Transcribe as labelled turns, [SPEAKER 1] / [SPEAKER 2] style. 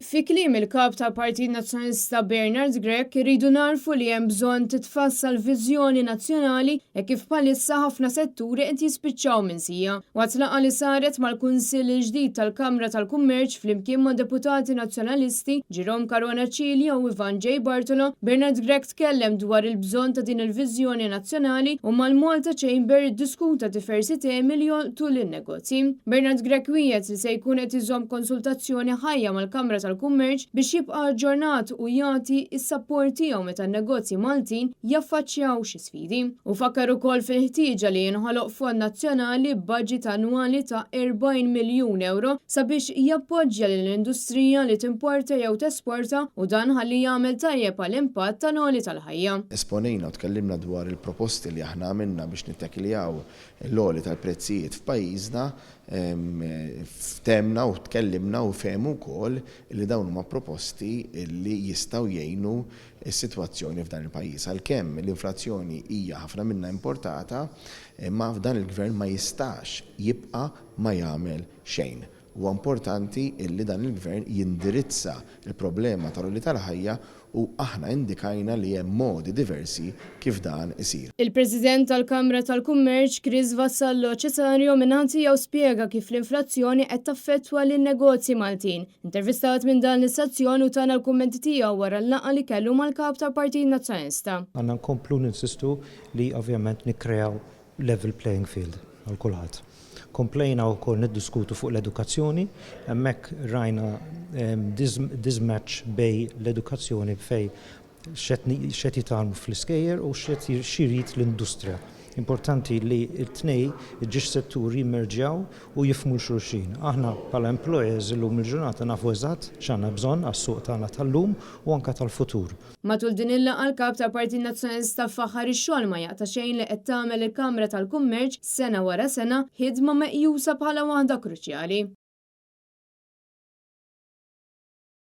[SPEAKER 1] Fi kliem il-kap tal-Partit Nazzjonalista Bernard Grech iridu narfu li hemm bżonn titfassal viżjoni nazzjonali e kif bħalissa ħafna setturi qed jispiċċaw minsija. Waqt laqgħa li saret mal-Kunsill il-ġdid tal-Kamra tal-Kummerċ flimkien ma' deputati nazzjonalisti Jerome Carona Cilja u Ivan J. Bartolo, Bernard Grech tkellem dwar il-bżonn ta' din il-viżjoni nazzjonali u mal-Malta Chamber iddiskuta diversi temi li jolqtu lin-negozji. Bernard Grech wiegħed li se jkun qed iżomm konsultazzjoni ħajja mal-Kamra tal-Kummerċ biex jibqa' aġġornat u jagħti s-sapport tiegħu meta n-negozji Maltin jaffaċċjaw xi sfidi. U fakkar ukoll fil-ħtieġa li jinħoloq fond nazzjonali b'baġit annwali ta' 40 miljun euro sabiex jappoġġja lill-industrija li timporta jew tesporta u dan ħalli jagħmel tajjeb għall-impatt tal-għoli tal-ħajja.
[SPEAKER 2] Esponejna u tkellimna dwar il-proposti li aħna għamilna biex nittakiljaw l-għoli tal-prezzijiet f'pajjiżna, ftemna u tkellimna u fehmu wkoll li dawn huma proposti li jistgħu jgħinu s-sitwazzjoni f'dan il-pajjiż. Għalkemm l-inflazzjoni hija ħafna minnha importata, imma f'dan il-gvern ma jistax jibqa' ma jagħmel xejn. Huwa importanti li dan il-gvern jindirizza il-problema tal-għoli tal-ħajja u aħna indikajna li hemm modi diversi kif dan isir.
[SPEAKER 1] Il-President tal-Kamra tal-Kummerċ Chris Vassallo Cesario minħanti tiegħu spjega kif l-inflazzjoni qed taffettwa lin-negozji Maltin. Intervistat minn dan l-istazzjon u tana l-kummenti tiegħu wara l-laqgħa li kellu mal-kap tal-Partit Nazzjonalista.
[SPEAKER 3] Għandna nkomplu ninsistu li ovvjament nikkreaw level playing field għal kulħadd. Komplejna wkoll niddiskutu fuq l-edukazzjoni, hemmhekk rajna dismatch bej l-edukazzjoni fej xed jitalmu fl-iskejjer u xed xirid l-industrija. Importanti li t-tnej ġiex setturi jimmerġjaw u jifmu xulxin. Aħna bħala employers illum il-ġurnata nafu eżatt x'għandna bżonn għas-suq tagħna tal-lum u anke tal-futur.
[SPEAKER 1] Matul din il-laqgħa l-kap tal-Partit Nazzjonalista faħħar ix-xogħol ma jaqta' xejn li qed tagħmel il-Kamra tal-Kummerċ sena wara sena ħidma meqjusa bħala waħda kruċjali.